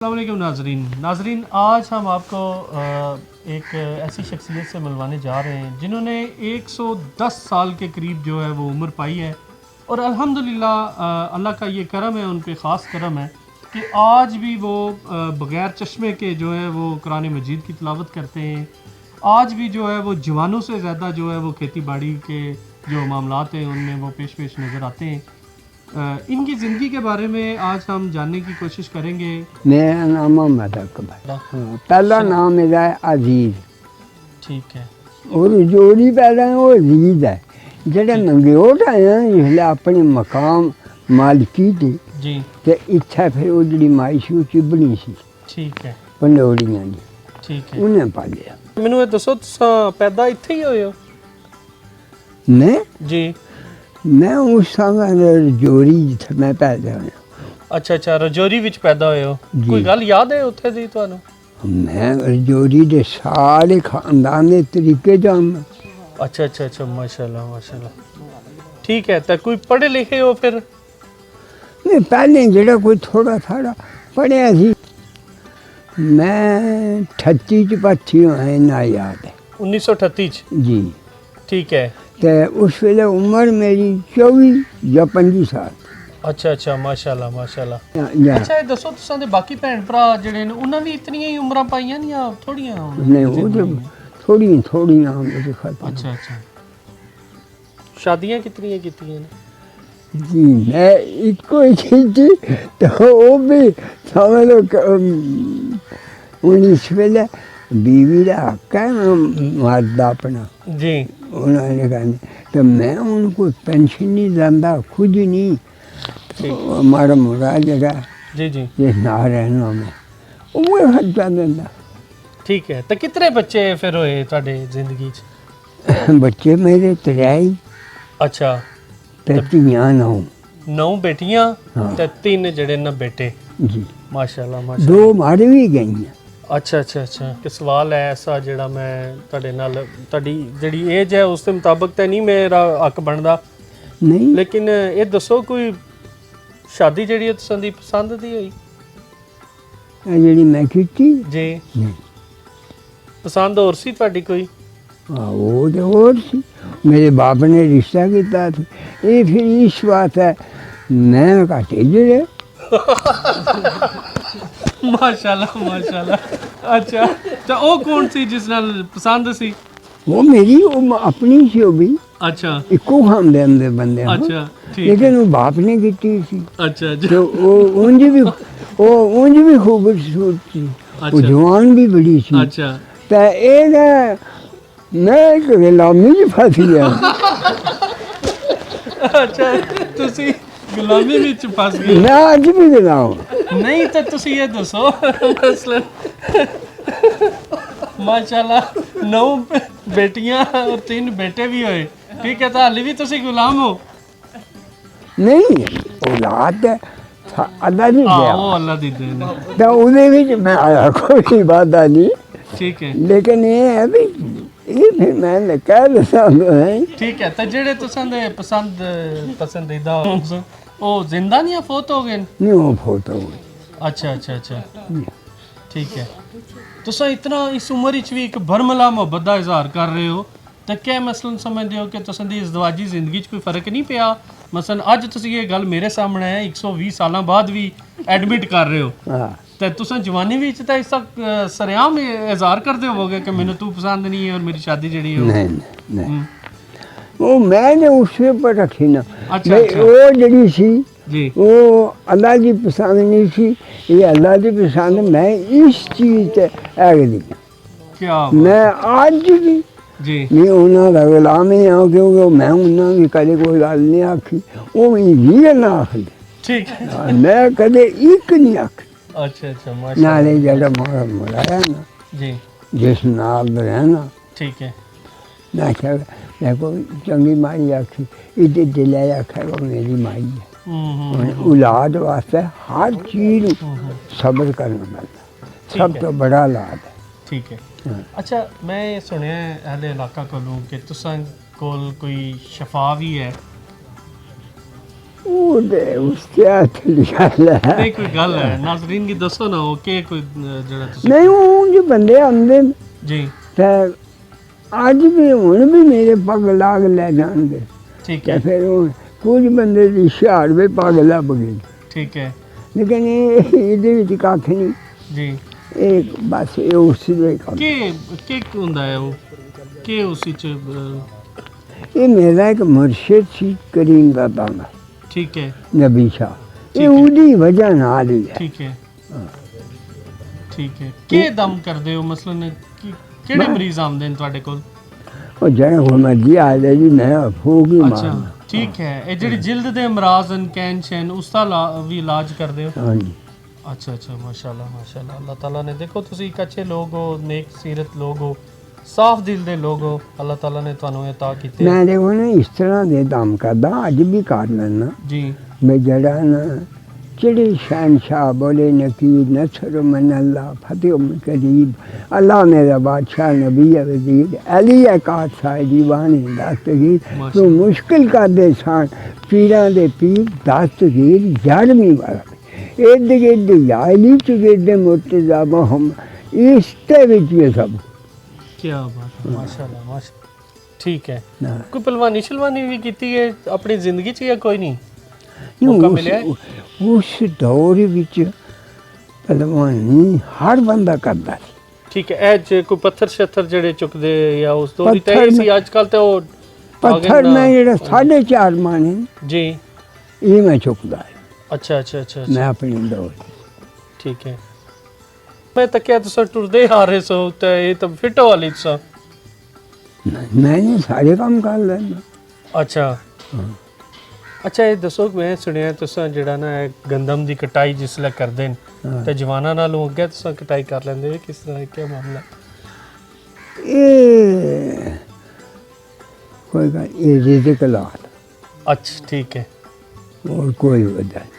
अस्सलामुअलैकुम नाजरीन, आज हम आपको एक ऐसी शख्सियत से मिलवाने जा रहे हैं जिन्होंने 110 साल के करीब जो है वो उम्र पाई है और अल्हम्दुलिल्लाह अल्लाह का ये करम है, उन पे ख़ास करम है कि आज भी वो बग़ैर चश्मे के जो है वो कुरान मजीद की तिलावत करते हैं। आज भी जो है वो जवानों से ज़्यादा जो है वो खेती बाड़ी के जो मामलात हैं उनमें वो पेश नज़र आते हैं। इनकी ज़िंदगी के बारे में आज हम जानने की कोशिश करेंगे। मेरा नाम मोहम्मद अकबर, पहला नाम मेरा है अजीज। ठीक है। और जोड़ी पैदा है वो अजीज है। जेह्ड़े मंगेओट आए हैं जिसले अपने मकाम मालकी दी जी ते इत्थै फिर वो जेह्ड़ी माइश चिबनी सी ठीक है पंडोलियां दी ठीक है। उन्हें पालिया। मैनू दसो तुसां पैदा इत्थे ही होए हो? मैं जी मैं उस समय जोड़ी जित्थे मैं पैदा होया। अच्छा, रजौरी विच पैदा होए हो। जी। कोई गल याद है उत्थे दी तुहानू? मैं रजौरी दे सारे खानदान दे तरीके जानना। अच्छा, माशाल्लाह। ठीक है, तो कोई पढ़े लिखे हो फिर? नहीं, पहले जेह्ड़ा कोई थोड़ा थाड़ा पढ़िया सी। मैं 38 च भर्थी होया, इन्ना याद है। 1938 च? जी। ठीक है। ते उस वेले उम्र मेरी 24 या 25 साल। अच्छा, माशाल्लाह। या अच्छा, ये दसो तुसां दे बाकी भैन भरा जेह्ड़े न उन्हां भी इतनियां ही उम्रां पाइयां न या थोड़ियां? नहीं, वो तो थोड़ियां मेरे खाते। अच्छा। शादियां कितनियां कीतियां न? जी, मैं इको ही कीती तो वो भी समझ लो उस वेले बीवी का हक है मर्द अपना। जी। उन्होंने कहा तो मैं उनको पेंशन नहीं देंदा, खुद ही नहीं। हमारा मुरा जरा जी जिस ना रहना में वो खर्चा देंदा। ठीक है। तो कितने बच्चे फिर होए तुहाडे जिंदगी च? बच्चे मेरे 3 अच्छा, ते धीआं 9 बेटियां हाँ। ते 3 जेह्ड़े न बेटे। जी। माशाल्लाह। 2 मर भी गई। अच्छा। कि सवाल है ऐसा जेह्ड़ा मैं तुहाडे नाल तुहाडी जेह्ड़ी एज है उस दे मुताबिक ते नहीं मेरा हक बनदा, नहीं, लेकिन ये दसो कोई शादी जेह्ड़ी है तुसां दी पसंद दी होई? जेह्ड़ी मैं कीती जी। नहीं। पसंद होर सी तुहाडी कोई? वो तो और सी। मेरे बाप ने रिश्ता किया था। ये फिर इस बात है मैं घाटे जड़े। माशाल्लाह। अच्छा, तो वो कौन सी जिस नाल पसंद सी? वो मेरी वो अपनी सी वो भी। अच्छा इको खानदान दे बंदे हाँ। अच्छा, ठीक लेकिन वो बाप ने की सी। अच्छा तो वो उंज भी खूबसूरत सी। वो अच्छा। जवान भी बड़ी सी। अच्छा तो ये मैं एक गुलामी च फस गया। अच्छा, तुसी गुलामी विच फस गए? मैं अज भी गुलाम। नहीं तो तुसी ये दसो मसलन माशाल्लाह 9 बेटियां और 3 बेटे भी होए, ठीक है, तो हाली भी तुसी गुलाम हो? नहीं, औलाद अल्लाह नहीं हाँ, दिया। वो अल्लाह दी देन है। तो ਉਹਦੇ ਵਿੱਚ मैं आया कोई वादा नहीं। ठीक है लेकिन ये है भी ये फिर मैं कह रहा हूँ ठीक है। तो जेड़े तुसां दे पसंदीदा ओ जिंदा नहीं या फोत हो गए? नहीं वो फोटो अच्छा ठीक है। तुसा इतना इस उम्र विच भी एक बरमला मोहब्बत का इजहार कर रहे हो, तो क्या मसलन समझते हो कि तुसां दी इज़दवाजी जिंदगी कोई फर्क नहीं पिया? मसलन अज तुसी ये गल मेरे सामने है 120 साल बाद भी एडमिट कर रहे हो, हाँ। तो तुसा जवानी विच तो इसका सरेआम इजहार करते होवोगे कि मैनू तू पसंद नहीं है और मेरी शादी जड़ी है नहीं वो मैंने उसके ऊपर रखी ना। अच्छा, भाई अच्छा। वो जड़ी सी जी वो अल्लाह की पसंद नहीं सी। ये अल्लाह की पसंद मैं इस चीज़ से दी। क्या मैं आज भी जी नहीं उन्होंने का गुलाम ही हाँ, क्योंकि मैं उन्होंने कदे कोई गल नहीं आखी। वो भी गल आखी। ठीक है। मैं कदे एक नहीं आखी। अच्छा माशाल्लाह। नाले जड़ा मुराया ना जी जिस नाल रहना ठीक है। मैं क्या मैं कोई चंगी माई आखी इधर दिल आखा वो मेरी माई है। औलाद वास्ते हर चीज़ सब्र करना पड़ता। सब तो बड़ा औलाद है। ठीक है। अच्छा, मैं सुनिया अहले इलाका कोलों कि तुसां कोल कोई शफा भी है? ਉਹਦੇ ਉਸਤੇ ਹੱਥ ਲਿਖਾਇਆ ਨਹੀਂ ਕੋਈ ਗੱਲ ਹੈ ਨਾਜ਼ਰੀਨ ਕੀ ਦੱਸੋ ਨਾ ਉਹ ਕਿ ਕੋਈ ਜਿਹੜਾ ਤੁਸੀਂ ਨਹੀਂ ਉਹ ਜੋ ਬੰਦੇ ਆਉਂਦੇ ਨੇ ਜੀ ਤੇ ਅੱਜ ਵੀ ਹੁਣ ਵੀ ਮੇਰੇ ਪੱਗ ਲਾਗ ਲੈ ਜਾਣਗੇ ਠੀਕ ਤੇ ਹੈ ਫਿਰ ਉਹ ਕੁਝ ਬੰਦੇ ਦੀ ਹੁਸ਼ਿਆਰ ਵੀ ਪੱਗ ਲੱਭ ਗਈ ਠੀਕ ਹੈ ਲੇਕਿਨ ਇਹਦੇ ਵਿੱਚ ਕੱਖ ਨਹੀਂ ਜੀ ਇਹ ਬਸ ਇਹ ਉਸ ਦੇ ਕੰਮ ਕੀ ਹੁੰਦਾ ਹੈ ਉਹ ਕਿ ਉਸ ਵਿੱਚ ਇਹ ਮੇਰਾ ਇੱਕ ਮੁਰਸ਼ਿਦ ਸੀ ਕਰੀਮ ਬਾਬਾ ਦਾ ਠੀਕ ਹੈ ਨਬੀ ਸ਼ਾਹ ਠੀਕ ਇਹ ਹੈ। ਉਹਦੀ ਵਜ੍ਹਾ ਨਾਲ ਹੀ ਹੈ ਠੀਕ ਹੈ ਠੀਕ ਹੈ ਕੀ ਦਮ ਕਰਦੇ ਹੋ ਮਸਲਨ ਕਿਹੜੇ ਮਰੀਜ਼ ਆਉਂਦੇ ਨੇ ਤੁਹਾਡੇ ਕੋਲ ਉਹ ਜਿਹੜਾ ਕੋ ਮਰਜੀ ਆ ਜਾਏ ਜੀ ਮੈਂ ਫੂਕ ਹੀ ਅੱਛਾ ਮਾਰਨਾ ਠੀਕ ਹੈ ਇਹ ਜਿਹੜੀ ਜਿਲਦ ਦੇ ਅਮਰਾਜ਼ ਹਨ ਕੈਂਸਰ ਉਸ ਦਾ ਵੀ ਇਲਾਜ ਕਰਦੇ ਹੋ ਹਾਂਜੀ ਅੱਛਾ ਅੱਛਾ ਮਾਸ਼ਾਅੱਲਾ ਮਾਸ਼ਾਅੱਲਾ ਅੱਲਾਹ ਤਾਲਾ ਨੇ ਦੇਖੋ ਤੁਸੀਂ ਇੱਕ ਅੱਛੇ ਲੋਗ ਹੋ ਨੇਕ ਸੀਰਤ ਲੋਗ ਹੋ ਸਾਫ਼ ਦਿਲ ਦੇ ਲੋਗ ਹੋ ਅੱਲਾਹ ਤਾਲਾ ਨੇ ਤੁਹਾਨੂੰ ਇਹ ਤਾ ਕੀਤੇ ਮੈਂ ਦੇਖੋ ਨਾ ਇਸ ਤਰ੍ਹਾਂ ਦੇ ਦਮ ਕਰਦਾ ਅੱਜ ਵੀ ਕਰ ਲੈਣਾ ਜੀ ਮੈਂ ਜਿਹੜਾ ਨਾ ਜਿਹੜੇ ਸ਼ਹਿਨशाह बोले नकीर नसर मन अल्लाह फतेह करीब अल्लाह मेरा बादशाह नबी वजीर अली काट साहिब दीवाने दस्तगीर तो मुश्किल कर दे सान पीरां दे पीर दस्तगीर जड़मी वाला इर्द गिर्द याली च गिर्द मुर्तज़ा मोहम्मद इसते विच ये सब क्या बात है माशाअल्लाह माशा ठीक है ना कोई पहलवानी शलवानी भी कीती है अपनी जिंदगी च या कोई नहीं मौका मिले उस दौर विच पहलवानी हर बंदा करता ਸੀ ठीक है ए कोई पत्थर शत्थर जड़े चुकदे या उस दौर दी पत्थर तय सी आजकल ते ओ पत्थर में ਜਿਹੜਾ 4.5 माने जी ਇਹ ਮੈਂ ਚੁੱਕਦਾ ਹੈ अच्छा अच्छा अच्छा ਮੈਂ ਆਪਣੀ ਦੌਰ ठीक है मैं तकिया तुसा टुरदे आ रहे सो ते ये तो फिट वाली सा ਮੈਂ ਸਾਰੇ ਕੰਮ ਕਰ ਲੈਂਦਾ अच्छा अच्छा ये दसो मैं सुनिया तुसा जेड़ा ना गंदम दी कटाई जिसले करदे न ते जवाना नालों अगे तुसा कटाई कर लेंदे किस तरह क्या मामला ਇਹ ਕੋਈ ਗੱਲ ਇਹ ਰਿਜ਼ਕ ਲਾਲ अच्छा ठीक है ਹੋਰ ਕੋਈ ਵਜ੍ਹਾ ਨਹੀਂ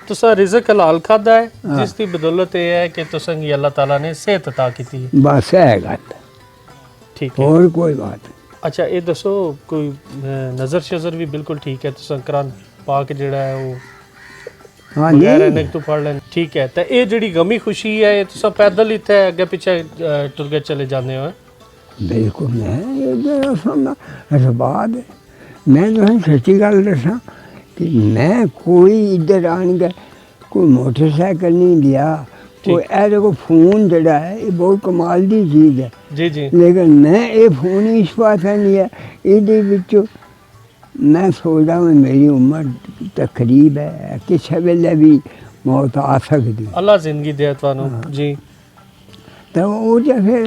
तुसा रिज़्क हलाल खादा है जिस दी बदौलत ये है कि तुसा की अल्लाह ताला ने सेहत अता की है ਬਸ ਇਹ ਗੱਲ ठीक है ਹੋਰ ਕੋਈ ਬਾਤ ਨਹੀਂ अच्छा ये दसो कोई नज़र शज़र भी बिल्कुल ठीक है तुसा कुरान पाक जेड़ा है वो ਹਾਂ बगैर ਨਹੀਂ ऐनक तो पढ़ लें ठीक है तो ये जेड़ी गमी खुशी है ये तुसा पैदल इत्थे अगे पीछे टुर के चले जाते हो ਬਿਲਕੁਲ ਮੈਂ ਇਹ ਸੁਣਦਾ ਅਸਬਾਦ ਮੈਂ ਤੁਹਾਨੂੰ ਸੱਚੀ ਗੱਲ ਦੱਸਾਂ ਕਿ ਮੈਂ ਕੋਈ ਇੱਧਰ ਆਣ ਕੇ ਕੋਈ ਮੋਟਰਸਾਈਕਲ ਨਹੀਂ ਲਿਆ ਕੋਈ ਇਹਦੇ ਕੋ ਫੋਨ ਜਿਹੜਾ ਹੈ ਇਹ ਬਹੁਤ ਕਮਾਲ ਦੀ ਚੀਜ਼ ਹੈ जी जी ਲੇਕਿਨ ਮੈਂ ਇਹ ਫੋਨ ਇਸ ਵਾਸਤੇ ਨਹੀਂ ਹੈ ਇਹਦੇ ਵਿੱਚ ਮੈਂ ਸੋਚਦਾ ਹਾਂ ਮੇਰੀ ਉਮਰ ਤਕਰੀਬ ਹੈ ਕਿਸੇ ਵੇਲੇ ਵੀ ਮੌਤ ਆ ਸਕਦੀ अल्लाह जिंदगी दे तुहानू जी ਤਾਂ ਉਹ ਜੇ ਫਿਰ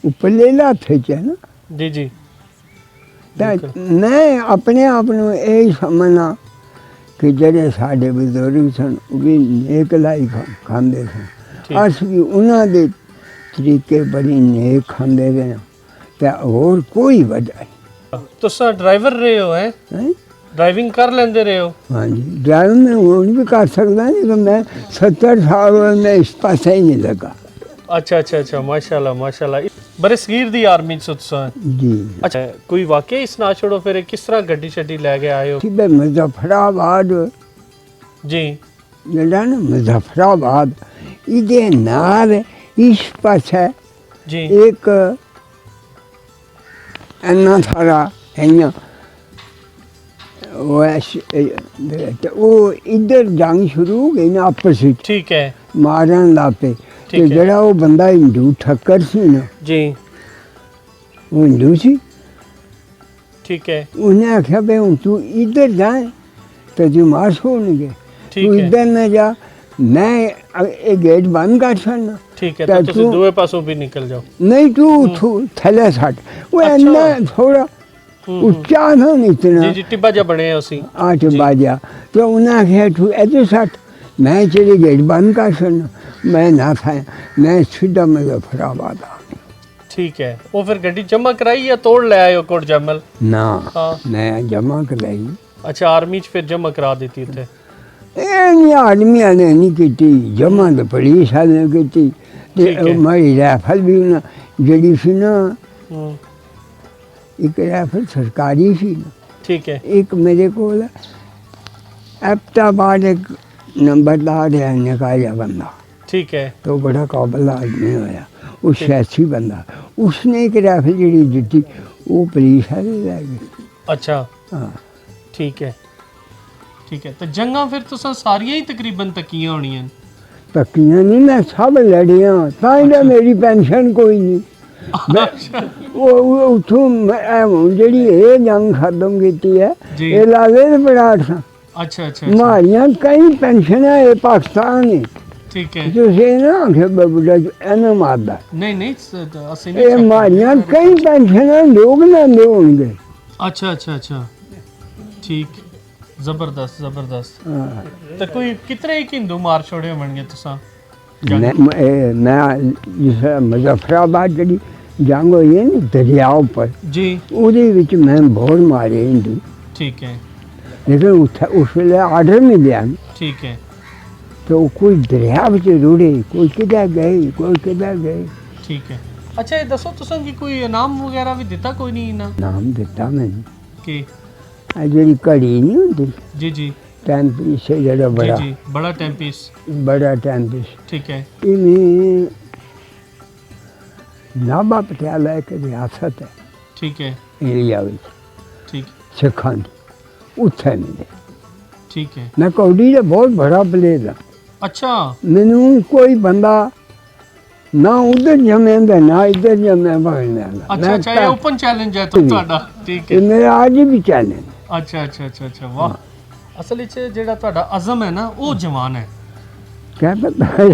ਉੱਪਰਲੇ ਹੱਥ 'ਚ ਹੈ ਨਾ जी जी ਤਾਂ ਮੈਂ ਆਪਣੇ ਆਪ ਨੂੰ ਇਹ ਸਮਝਣਾ ਕਿ ਜਿਹੜੇ ਸਾਡੇ ਬਜ਼ੁਰਗ ਸਨ ਉਹ ਵੀ ਨੇਕ ਲਾਈ ਖਾਂਦੇ ਸਨ ਠੀਕ। ਅਸੀਂ ਵੀ ਉਹਨਾਂ ਦੇ ਤਰੀਕੇ ਬੜੀ ਨੇਕ ਖਾਂਦੇ ਰਹੇ ਤੇ ਹੋਰ ਕੋਈ ਵਜ੍ਹਾ तुसा ड्राइवर रहे हो है ਨਹੀਂ ड्राइविंग कर लेंदे रहे हो ਹਾਂਜੀ ਡਰਾਈਵ ਮੈਂ ਹੁਣ ਵੀ ਕਰ ਸਕਦਾ ਨਹੀਂ ਕਿ ਮੈਂ 70 ਸਾਲ ਹੋਏ ਮੈਂ ਇਸ ਪਾਸੇ ਹੀ ਨਹੀਂ ਲੱਗਾ अच्छा अच्छा अच्छा माशाल्लाह बड़े सगीर दी आर्मी च तुसा ਜੀ अच्छा कोई वाकई सुना छोड़ो फिर किस तरह गड्डी शड्डी ले के आए हो ਸਿੱਧੇ ਮੁਜ਼ੱਫਰਾਬਾਦ जी ਜਿਹੜਾ ਨਾ ਮੁਜ਼ੱਫਰਾਬਾਦ ਇਹਦੇ ਨਾਲ ਇਸ ਪਾਸੇ जी ਇੱਕ ਇੰਨਾ ਸਾਰਾ ਇੰਨਾ ਉਹ ਇੱਧਰ ਜੰਗ ਸ਼ੁਰੂ ਹੋ ਗਈ ਨਾ ਆਪਸ ਵਿੱਚ ठीक है ਮਾਰਨ ਲੱਗ ਪਏ ਤੇ ਹੈ। ਜਿਹੜਾ ਉਹ ਬੰਦਾ ਹਿੰਦੂ ਠੱਕਰ ਸੀ ਨਾ जी ਉਹ ਹਿੰਦੂ ਸੀ ठीक है ਉਹਨੇ ਆਖਿਆ ਵੀ ਹੁਣ ਤੂੰ ਇੱਧਰ ਜਾਏ ਤੇ ਜੋ ਮਾਰ ਹੋਣਗੇ ठीक ਤੂੰ है ਇੱਧਰ ਨਾ ਜਾ ਮੈਂ ਇਹ ਗੇਟ ਬੰਦ ਕਰ ਛੱਡਣਾ ठीक है ਤਾਂ तो तुसी तू- दोवे पासों भी निकल जाओ ਨਹੀਂ ਤੂੰ ਥੱਲੇ ਛੱਡ ਉਹ ਅੱਛਾ। ਇੰਨਾ ਥੋੜਾ ਉੱਚਾ ਨਾ ਇਤਨਾ जी जी टिब्बा जा बने हैं उसी आठ बाजा तो उन्हें आख्या तू ऐसे सट मैं चली गेट बंद कर छड़ना मैं ना था मैं सीधा मुजफ्फराबाद आ गया ठीक है वो फिर गड्डी जमा कराई या तोड़ ले आए हो कोट जमल ना हाँ मैं जमा कराई अच्छा आर्मी च फिर जमा करा देती थे नहीं आदमी ने नहीं की जमा तो पुलिस वाले ने की ठीक है। मेरी राइफल भी ना जड़ी सी ना हम्म, एक राइफल सरकारी सी ना ठीक है एक मेरे को एबटाबाद एक नंबरदार है निकाया बंदा, ठीक है तो बड़ा काबिल आदमी होया, वो सियासी बंदा, उसने एक राइफल जी दी वो पुलिस वाले लै गए। अच्छा हाँ ठीक है ठीक है। तो जंगा फिर तुसां सारियां ही तकरीबन तकियां होनियां? पक्कियां नहीं, मैं सब लड़िया, तां मेरी पेंशन कोई नहीं। वो उठूं जी ये जंग खत्म की है, जी। ये लागे पड़ाठ सा अच्छा अच्छा मारिया कई पेंशन है पाकिस्तान ही, ठीक है। तुसी ना आखे बुढ़ा एने मारदा, नहीं नहीं ਅਸੀਂ ये नहीं मारिया कई पेंशन लोग लेंदे होंगे। अच्छा अच्छा अच्छा ठीक जबरदस्त जबरदस्त। हाँ। तो कोई कितने एक हिंदू मार छोड़े होणगे तुसां? मैं जिस मुजफ्फराबाद जी जंग हुई है ना दरिया पर जी ਉਹਦੇ ਵਿੱਚ मैं बहुत मारे हिंदू, ठीक है लेकिन उस वेले आर्डर मिलिया ठीक है तो कोई दरिया ਵਿੱਚ रुड़े, कोई किधर गए, कोई किधर गए। ठीक है। अच्छा ये दसो तुसां की कोई इनाम वगैरह भी दिता कोई नहीं इनाम नाम दिता मैंने कि? आ ਜਿਹੜੀ ਘੜੀ ਨਹੀਂ ਹੁੰਦੀ जी जी ਟਾਈਮ ਪੀਸ ਜਿਹੜਾ जी ਬੜਾ जी बड़ा टाइम पीस ਬੜਾ ਟਾਈਮ ਪੀਸ ठीक है ਇਹਨੇ ਨਾਭਾ ਪਟਿਆਲਾ ਇੱਕ ਰਿਆਸਤ ਹੈ ठीक है ਏਰੀਆ ਵਿੱਚ ठीक ਸਿੱਖਾਂ ਦੀ, ਉੱਥੇ ਮਿਲੇ। ठीक है। ਮੈਂ ਕੌਡੀ ਦਾ ਬਹੁਤ ਬੜਾ ਪਲੇਅਰ ਹਾਂ, अच्छा ਮੈਨੂੰ ਕੋਈ ਬੰਦਾ ਨਾ ਉਧਰ ਜਮੇਂਦਾ ਨਾ ਇੱਧਰ ਜਮੇ ਭਾਗਣਾ। अच्छा अच्छा ये ओपन चैलेंज है तो ਤੁਹਾਡਾ? ठीक है ਇਹ ਮੇਰਾ ਅੱਜ ਵੀ ਚੈਲੰਜ। अच्छा अच्छा अच्छा अच्छा वाह। ਅਸਲ ਵਿੱਚ ਜਿਹੜਾ ਤੁਹਾਡਾ ਅਜ਼ਮ ਹੈ ਨਾ ਉਹ ਜਵਾਨ ਹੈ। ਕਿਆ ਪਤਾ ਹਾਂ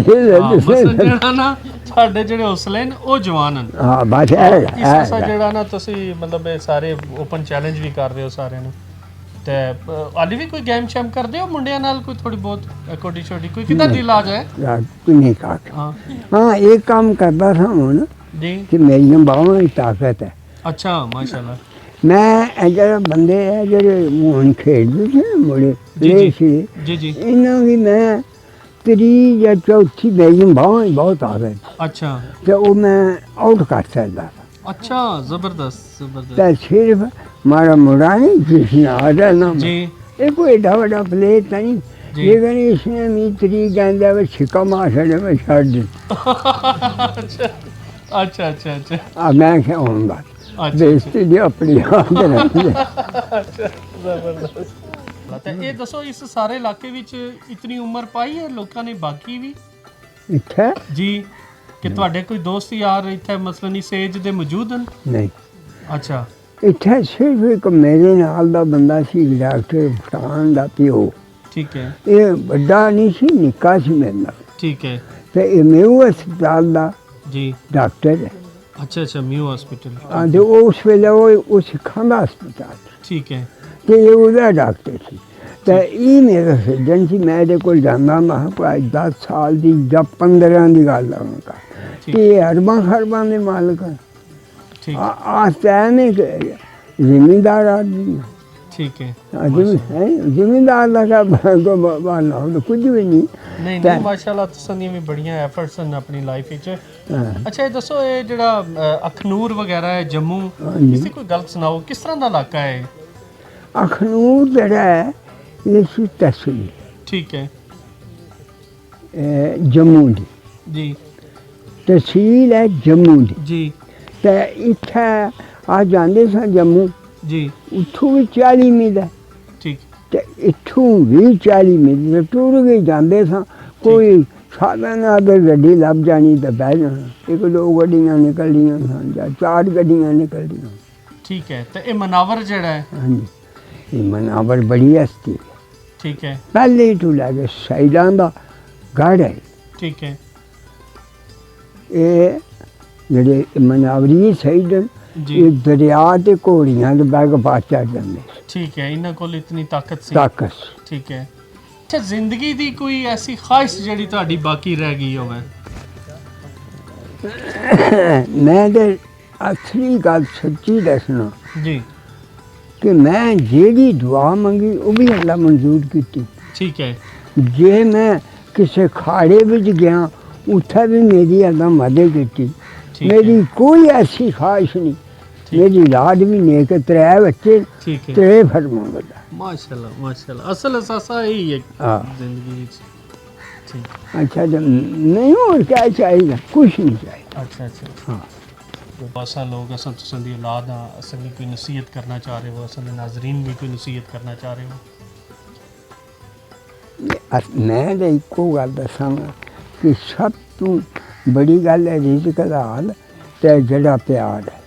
ਮਸਲ ਜਿਹੜਾ ਨਾ ਸਾਡੇ ਜਿਹੜੇ ਹੌਸਲੇ ਨੇ ਉਹ ਜਵਾਨ ਹਨ। ਹਾਂ ਬਸ ਇਸ ਤਰ੍ਹਾਂ ਜਿਹੜਾ ਨਾ ਤੁਸੀਂ ਮਤਲਬ ਇਹ ਸਾਰੇ ਓਪਨ ਚੈਲੰਜ ਵੀ ਕਰ ਰਹੇ ਹੋ ਸਾਰਿਆਂ ਨੂੰ, ਤੇ ਹਾਲੇ ਵੀ ਕੋਈ ਗੇਮ ਸ਼ੈਮ ਕਰਦੇ ਹੋ ਮੁੰਡਿਆਂ ਨਾਲ ਕੋਈ ਥੋੜੀ ਬਹੁਤ ਕੋਟੀ ਛੋਟੀ ਕੋਈ ਕਿਦਾਂ ਦਿਲ ਆ ਜਾਏ? ਨਹੀਂ ਕਾਕ ਹਾਂ ਹਾਂ ਇਹ ਕੰਮ ਕਰਦਾ ਸਾਂ ਹੁਣ ਜੀ ਕਿ ਮੇਰੀਆਂ ਬਾਹਾਂ ਵਿੱਚ ਤਾਕਤ ਹੈ। ਅੱਛਾ ਮਾਸ਼ਾਅੱਲਾ। ਮੈਂ ਇਹ ਜਿਹੜੇ ਬੰਦੇ ਹੈ ਜਿਹੜੇ ਹੁਣ ਖੇਡਦੇ ਸੀ ਨਾ ਮੁੰਡੇ ਜੀ ਪਲੇਅਰ ਸੀ, ਜੀ ਜੀ ਇਹਨਾਂ ਦੀ ਮੈਂ ਤੀਜੀ ਜਾਂ ਚੌਥੀ ਮੇਰੀਆਂ ਬਾਹਾਂ ਵਿੱਚ ਬਹੁਤ ਤਾਕਤ ਅੱਛਾ ਤੇ ਉਹ ਮੈਂ ਆਊਟ ਕਰ ਸਕਦਾ। अच्छा जबरदस्त जबरदस्त तो सिर्फ हमारा मुड़ा नहीं कृष्णा आधा नाम जी ये कोई एडा बड़ा प्लेयर था नहीं, जी। लेकिन इसने मित्री कहता है छिक्का मार छड़े में छड़ दी। अच्छा अच्छा अच्छा अच्छा अब मैं क्या होऊंगा अच्छा बेइज्जती जो अपनी आप अच्छा जबरदस्त। ਤੇ ਇਹ ਦੱਸੋ ਇਸ ਸਾਰੇ ਇਲਾਕੇ ਵਿੱਚ ਇਤਨੀ ਉਮਰ ਪਾਈ ਹੈ ਲੋਕਾਂ ਨੇ ਬਾਕੀ ਵੀ इत्थे ਜੀ ਕਿ ਤੁਹਾਡੇ ਕੋਈ ਦੋਸਤ ਯਾਰ ਇੱਥੇ ਮਸਲਨ ਇਸ ਏਜ ਦੇ ਮੌਜੂਦ ਹਨ? नहीं ਅੱਛਾ इत्थे सिर्फ एक मेरे नाल दा बंदा सी डॉक्टर फटान दा प्यो, ठीक है ये बड़ा नहीं सी निक्का सी मेरे नाल, ठीक है ते ये मेऊ अस्पताल दा जी डॉक्टर है। अच्छा अच्छा म्यू हॉस्पिटल हाँ तो उस वेले वो सिखां दा अस्पताल ठीक है ਤੇ ਇਹ ਉਹਦਾ ਡਾਕਟਰ ਸੀ ਤੇ ਇਹ ਮੇਰਾ ਸੱਜਣ ਸੀ। ਮੈਂ ਇਹਦੇ ਕੋਲ ਜਾਂਦਾ ਮੈਂ ਕੋਈ 10 ਸਾਲ ਦੀ ਜਾਂ 15 ਦੀ ਗੱਲ ਆਉਂਗਾ ਕਿ ਅਰਬਾਂ ਖਰਬਾਂ ਦੇ ਮਾਲਕ ठीक ਆਸਤਾਨ ਨੇ ਜ਼ਿਮੀਂਦਾਰ ਆਦਮੀ ठीक है ਜ਼ਿਮੀਂਦਾਰ ਦਾ ਕੋ ਬਾਨਾ ਉਹ ਕੁਝ ਵੀ ਨਹੀਂ। ਨਹੀਂ ਨਹੀਂ ਮਾਸ਼ਾਅੱਲਾ ਤੁਸੀਂ ਦੀਆਂ ਵੀ ਬੜੀਆਂ ਐਫਰਟਸ ਹਨ ਆਪਣੀ ਲਾਈਫ ਵਿੱਚ। ਅੱਛਾ ਇਹ ਦੱਸੋ ਇਹ ਜਿਹੜਾ ਅਖਨੂਰ ਵਗੈਰਾ ਹੈ ਜੰਮੂ, ਇਸ ਦੀ ਕੋਈ ਗੱਲ ਸੁਣਾਓ ਕਿਸ ਤਰ੍ਹਾਂ ਦਾ ਇਲਾਕਾ ਹੈ? ਅਖਨੂਰ ਜਿਹੜਾ ਹੈ ਇਹ ਸੀ ਤਹਿਸੀਲ ਠੀਕ ਹੈ ਜੰਮੂ ਦੀ, ਜੀ ਤਹਿਸੀਲ ਹੈ ਜੰਮੂ ਦੀ। ਜੀ ਤੇ ਇੱਥੇ ਆ ਜਾਂਦੇ ਸਾਂ ਜੰਮੂ, ਜੀ ਉੱਥੋਂ ਵੀ 40 ਮੀਲ ਹੈ ਠੀਕ ਤੇ ਇੱਥੋਂ ਵੀ 40 ਮੀਲ ਟੁਰ ਕੇ ਜਾਂਦੇ ਸਾਂ। ਕੋਈ ਸਾਧਨ ਅਗਰ ਗੱਡੀ ਲੱਭ ਜਾਣੀ ਤਾਂ ਬਹਿ ਜਾਣਾ, ਇੱਕ ਦੋ ਗੱਡੀਆਂ ਨਿਕਲਦੀਆਂ ਸਨ ਜਾਂ 4 ਗੱਡੀਆਂ ਨਿਕਲਦੀਆਂ। ਠੀਕ ਹੈ ਤੇ ਇਹ ਮਨਾਵਰ ਜਿਹੜਾ ਹੈ? ਹਾਂਜੀ ਇਹ ਮਨਾਵਰ ਬੜੀ ਹਸਤੀ ਹੈ, ਠੀਕ ਹੈ ਪਹਿਲੇ ਹੀ ਤੋਂ ਲੈ ਕੇ ਸ਼ਹੀਦਾਂ ਦਾ ਗੜ੍ਹ ਹੈ। ਠੀਕ ਹੈ ਇਹ ਜਿਹੜੇ ਮਨਾਵਰੀ ਸ਼ਹੀਦ ਜੀ ਇਹ ਦਰਿਆ ਤੇ ਘੋੜੀਆਂ ਦੇ ਬੈਗ ਪਾ ਚੜ ਜਾਂਦੇ ਸੀ, ਠੀਕ ਹੈ ਇਹਨਾਂ ਕੋਲ ਇਤਨੀ ਤਾਕਤ ਸੀ। ਤਾਕਤ। ਠੀਕ ਹੈ। ਅੱਛਾ ਜ਼ਿੰਦਗੀ ਦੀ ਕੋਈ ਐਸੀ ਖਾਹਿਸ਼ ਜਿਹੜੀ ਤੁਹਾਡੀ ਬਾਕੀ ਰਹਿ ਗਈ ਹੋਵੇ? ਮੈਂ ਤੇ ਅਸਲੀ ਗੱਲ ਸੱਚੀ ਦੱਸਣਾ ਜੀ ਕਿ ਮੈਂ ਜਿਹੜੀ ਦੁਆ ਮੰਗੀ ਉਹ ਵੀ ਅੱਲਾ ਮਨਜ਼ੂਰ ਕੀਤੀ। ਠੀਕ ਹੈ ਜੇ ਮੈਂ ਕਿਸੇ ਖਾੜੇ ਵਿੱਚ ਗਿਆ ਉੱਥੇ ਵੀ ਮੇਰੀ ਅੱਲਾ ਮਦਦ ਕੀਤੀ। ਠੀਕ ਹੈ ਮੇਰੀ ਕੋਈ ਐਸੀ ਖਾਹਿਸ਼ ਨਹੀਂ मेरी लाड भी नेक, 3 बच्चे, ठीक है 3 फरमान। माशाल्लाह माशाल्लाह असल असासा यही है हाँ जिंदगी विच। ठीक अच्छा जब नहीं और क्या चाहिए, कुछ नहीं चाहिए। अच्छा अच्छा हाँ असा लोग असा तुसां दी औलाद हाँ असां भी कोई नसीहत करना चाह रहे हो, असां दे नाज़रीन भी कोई नसीहत करना चाह रहे हो? मैं तो इको गल दसांगा कि सब तू बड़ी गल है रिज़्क दा हाल ते जड़ा प्यार है।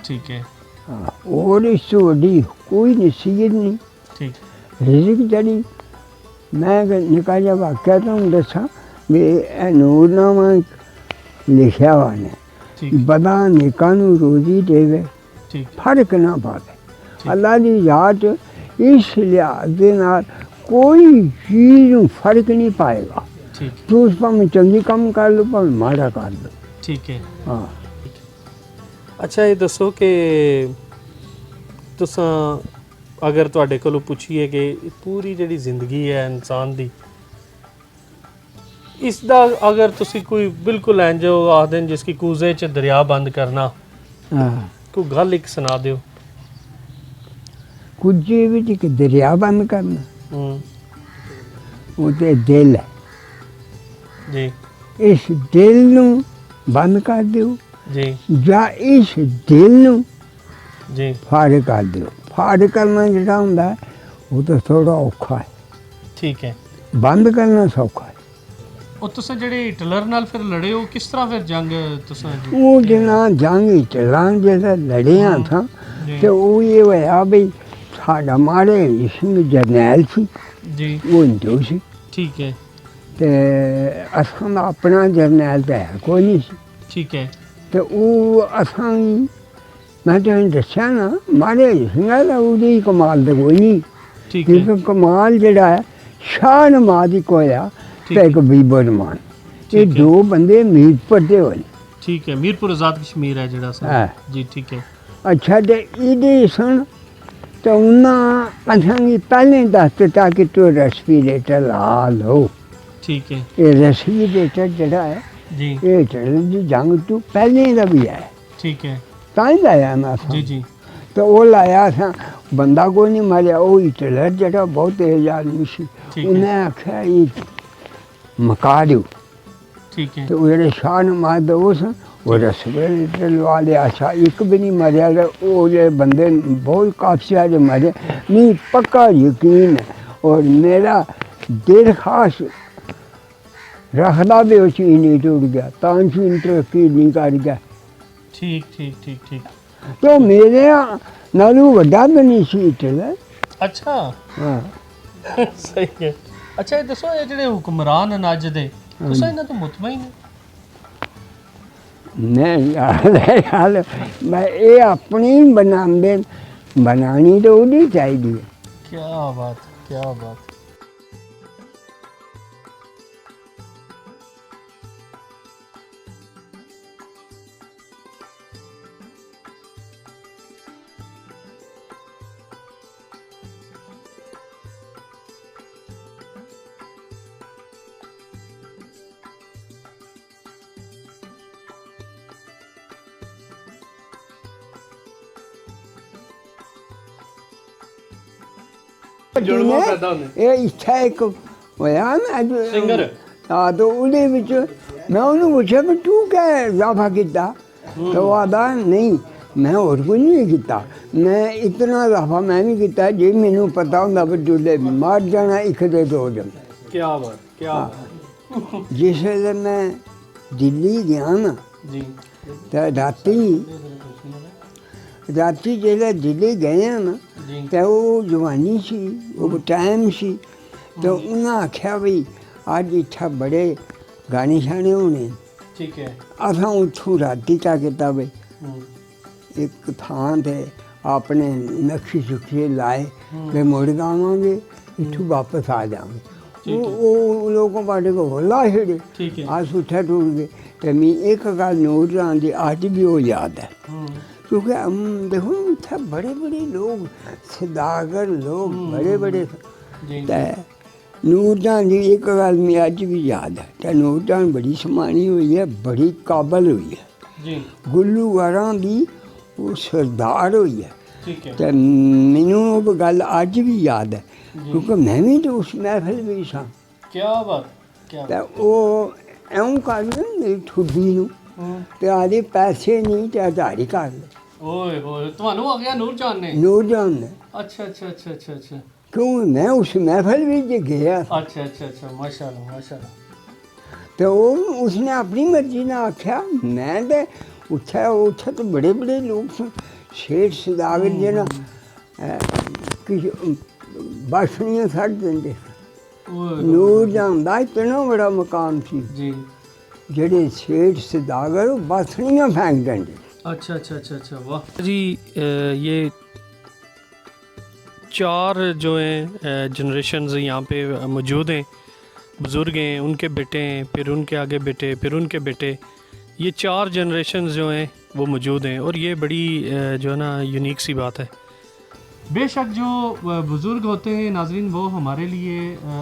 ठीक है हाँ और इस तो वड्डी कोई नसीहत नहीं। ठीक रिज़्क जड़ी मैं निका जिहा वाक्या तुहानूं दसां भी एह नूरनामा लिखिया वा ने, ठीक बदा नेकां नूं रोज़ी देवे, ठीक फर्क ना पावे। ठीक। अल्लाह दी याद इस लिहाज दे नाल कोई चीज़ नूं फर्क नहीं पाएगा। ठीक तू उस भावें चंगी काम कर लो भावें माड़ा कर लो। ठीक है हाँ अच्छा ये दसो कि तुसां अगर तुहाडे कोलों पुछिए कि पूरी जिहड़ी जिंदगी है इंसान दी इसदा अगर तुसी कोई बिल्कुल इंज आखदे जिसकी कूजे च दरिया बंद करना, हाँ कोई गल एक सुना दिओ। कुझे विच इक दरिया बंद करना, हम्म, वो ते दिल है। जी इस दिल नूं बंद कर दिओ जी ਜਾਂ इस दिल ਨੂੰ जी ਫਾੜ ਕਰ ਦਿਓ। ਫਾੜ ਕਰਨਾ ਜਿਹੜਾ ਹੁੰਦਾ ਹੈ ਉਹ ਤਾਂ ਥੋੜਾ ਔਖਾ ਹੈ, ठीक है ਬੰਦ ਕਰਨਾ ਸੌਖਾ ਹੈ। ਉਹ ਤੁਸੀਂ ਜਿਹੜੇ ਹਿਟਲਰ ਨਾਲ ਫਿਰ ਲੜੇ ਹੋ ਕਿਸ ਤਰ੍ਹਾਂ ਫਿਰ ਜੰਗ ਤੁਸੀਂ ਉਹ ਜਿਹੜਾ ਜੰਗ ਚਲਾਂ ਜਿਹੜਾ ਲੜਿਆ ਥਾਂ ਜੀ ਤੇ ਉਹ ਇਹ ਹੋਇਆ ਵੀ ਸਾਡਾ ਮਾਰੇ ਸਿੰਘ ਜਰਨੈਲ ਸੀ, ਜੀ ਉਹ ਹਿੰਦੂ ਸੀ ठीक है ਤੇ ਅਸਾਂ ਦਾ ਆਪਣਾ ਜਰਨੈਲ ਤਾਂ ਹੈ ਕੋਈ ਨਹੀਂ ਸੀ। ठीक है ਤੇ ਉਹ ਅਸਾਂ ਵੀ ਮੈਂ ਤੁਹਾਨੂੰ ਦੱਸਿਆ ਨਾ ਮਾਰੇ ਸਿੰਘਾਂ ਦਾ ਉਹਦੀ ਕਮਾਲ ਤਾਂ ਕੋਈ ਨਹੀਂ। ठीक है ਇੱਕ ਕਮਾਲ ਜਿਹੜਾ ਹੈ ਸ਼ਾਹ ਨਮਾਜ਼ ਹੀ ਕੋਇਆ ठीक ਤੇ है ਇੱਕ ਬੀਬੋ ਰਮਾਨ, ਇਹ ठीक है ਦੋ ਬੰਦੇ ਮੀਰਪੁਰ ਦੇ ਹੋਏ। ठीक है मीरपुर आज़ाद कश्मीर है ਜਿਹੜਾ ਸਰ ਹਾਂ जी ठीक है ਅੱਛਾ ਤੇ ਇਹਦੇ ਸੁਣ ਤਾਂ ਉਹਨਾਂ ਅਸਾਂ ਵੀ ਪਹਿਲੇ ਦੱਸ ਦਿੱਤਾ ਕਿ ਤੂੰ ਰੈਸਪੀਰੇਟਰ ਲਾ ਲਓ। ठीक है ਇਹ ਰੈਸਪੀਰੇਟਰ ਜਿਹੜਾ ਹੈ जी ਇਹ ਹਿਟਲਰ ਦੀ ਜੰਗ ਤੋਂ ਪਹਿਲੇ ਦਾ ਵੀ ਹੈ, ठीक है ਤਾਂ ਹੀ ਲਾਇਆ ਨਾ ਅਸਾਂ। जी जी ਤੇ ਉਹ ਲਾਇਆ ਸਾਂ, ਬੰਦਾ ਕੋਈ ਨਹੀਂ ਮਾਰਿਆ। ਉਹ ਹਿਟਲਰ ਜਿਹੜਾ ਬਹੁਤ ਤੇਜ਼ ਆਦਮੀ ਸੀ, ठीक है ਉਹਨੇ ਆਖਿਆ ਇਹ ਮਕਾ ਦਿਓ। ठीक है ਤੇ ਉਹ ਜਿਹੜੇ ਸ਼ਾਹ ਨਮਾਜ਼ ਦੇ ਉਹ ਸਨ ਉਹ ਰੈਸਪੀਰੇਟਰ ਲਵਾ ਲਿਆ। ਅੱਛਾ ਇੱਕ ਵੀ ਨਹੀਂ ਮਰਿਆ ਤੇ ਉਹ ਜਿਹੜੇ ਬੰਦੇ ਬਹੁਤ ਕਾਫੀ ਸਾਰੇ ਮਰੇ ਨਹੀਂ, ਪੱਕਾ ਯਕੀਨ ਹੈ। ਔਰ ਮੇਰਾ ਦਿਲ ਖਾਸ ਰੱਖਦਾ ਵੀ ਉਹ ਚੀਜ਼ ਨਹੀਂ ਟੁੱਟ ਗਿਆ, ਤਾਂ ਚੀਜ਼ ਤਰੱਕੀ ਨਹੀਂ ਕਰ ਗਿਆ। ठीक ठीक ठीक ठीक ਤੇ ਮੇਰੇ ਨਾਲੋਂ ਵੱਡਾ ਤਾਂ ਨਹੀਂ ਸੀ ਹਿਟਲਰ। अच्छा ਹਾਂ ਸਹੀ ਹੈ। ਅੱਛਾ ਇਹ ਦੱਸੋ ਇਹ ਜਿਹੜੇ ਹੁਕਮਰਾਨ ਹਨ ਅੱਜ ਦੇ ਤੁਸੀਂ ਇਹਨਾਂ ਤੋਂ ਮੁਤਮਈਨ ਹੋ? ਨਹੀਂ ਯਾਰ ਮੈਂ ਇਹ ਆਪਣੀ ਬਣਾਉਂਦੇ ਬਣਾਉਣੀ ਤਾਂ ਉਹਦੀ ਚਾਹੀਦੀ ਹੈ। क्या बात क्या बात ਜੁੜਵਾ ਪੈਦਾ ਹੁੰਦੇ ਇਹ ਇੱਛਾ ਇੱਕ ਹੋਇਆ ਨਾ ਅੱਜ ਸਿੰਗਰ ਹਾਂ ਤਾਂ ਉਹਦੇ ਵਿੱਚ ਮੈਂ ਉਹਨੂੰ ਪੁੱਛਿਆ ਵੀ ਤੂੰ ਕਿਆ ਇਜ਼ਾਫਾ ਕੀਤਾ, ਤਾਂ ਉਹ ਆਦਾ ਨਹੀਂ ਮੈਂ ਹੋਰ ਕੁਝ ਨਹੀਂ ਕੀਤਾ, ਮੈਂ ਇਤਨਾ ਇਜ਼ਾਫਾ ਮੈਂ ਵੀ ਕੀਤਾ ਜੇ ਮੈਨੂੰ ਪਤਾ ਹੁੰਦਾ ਵੀ ਡੁੱਲੇ ਮਰ ਜਾਣਾ ਇੱਕ ਦੇ ਦੋ ਜਮ। क्या बात क्या बात ਜਿਸ ਵੇਲੇ ਮੈਂ ਦਿੱਲੀ ਗਿਆ ਨਾ जी ਤਾਂ ਰਾਤੀ ਜਿਹੜੇ ਦਿੱਲੀ ਗਏ ਆ ਨਾ जी ਤੇ ਉਹ ਜਵਾਨੀ ਸੀ, ਉਹ ਟਾਈਮ ਸੀ। ਤਾਂ ਉਹਨਾਂ ਆਖਿਆ ਵੀ ਅੱਜ ਇੱਥੇ ਬੜੇ ਗਾਣੇ ਸ਼ਾਣੇ ਹੋਣੇ। ठीक है ਅਸਾਂ ਉੱਥੋਂ ਰਾਤੀ ਕਾ ਕੀਤਾ ਵੀ ਇੱਕ ਥਾਂ ਤੇ ਆਪਣੇ ਨਕਸ਼ੇ ਸੁਖੇ ਲਾਏ ਤੇ ਮੁੜ ਆਵਾਂਗੇ, ਇੱਥੋਂ ਵਾਪਸ ਆ ਜਾਵਾਂਗੇ। ਉਹ ਲੋਕਾਂ ਬਾਰੇ ਕੋ ਹੋਲਾ ਛੜੇ ठीक है ਆ ਸੁੱਠਾ ਟੁੱਟ ਗਏ। ਤੇ ਮੈਂ ਇੱਕ ਗੱਲ ਨੋਟ ਆਂਦੀ ਅੱਜ ਵੀ ਉਹ ਯਾਦ ਹੈ, क्योंकि हम देखो थे बड़े बड़े लोग, सदागर लोग बड़े बड़े। जी नूरजान जी एक गल मैं अज भी याद है, तो नूरजान बड़ी समानी हुई है, बड़ी काबल हुई है। जी गुल्लू वारां दी वो सरदार हुई है। ठीक है। तो मैनू वो गल अज भी याद है, क्योंकि मैं भी तो उस महफिल में सा। क्या बात, क्या बात। तो वो ऐं कर मेरी ठुड्डी नूं ते आदे पैसे नहीं ते आधारी कर ले। ओए होए, ਤੁਹਾਨੂੰ ਆ ਗਿਆ ਨੂਰ जान ने। नूरजान ने, अच्छा अच्छा अच्छा अच्छा अच्छा क्यों मैं उस महफिल में जे गया अच्छा अच्छा अच्छा, माशाल्लाह माशाल्लाह। तो उसने अपनी मर्जी ने आख्या, मैं तो उत्थे उत्थे तो बड़े बड़े लोग सन, शेठ सदागर जी ना बाशनियाँ छड़ देंगे। ओए नूरजान दा इतना बड़ा मकाम सी, जी। जेड़े शेठ सदागर वो बाशनियाँ फेंक देंगे। अच्छा अच्छा अच्छा अच्छा, वाह जी। ये 4 जो हैं जनरेशन्स यहाँ पे मौजूद हैं, बुज़ुर्ग हैं, उनके बेटे हैं, फिर उनके आगे बेटे, फिर उनके बेटे, ये 4 जनरेशन्स जो हैं वो मौजूद हैं। और ये बड़ी जो है ना यूनिक सी बात है। बेशक जो बुज़ुर्ग होते हैं नाज़रीन, वो हमारे लिए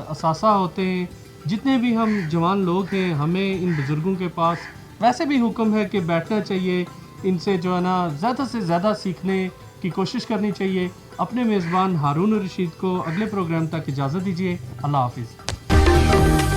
असासा होते हैं। जितने भी हम जवान लोग हैं, हमें इन बुज़ुर्गों के पास वैसे भी हुक्म है कि बैठना चाहिए, इनसे जो है ना ज़्यादा से ज़्यादा सीखने की कोशिश करनी चाहिए। अपने मेज़बान हारून रशीद को अगले प्रोग्राम तक इजाज़त दीजिए। अल्लाह हाफिज़।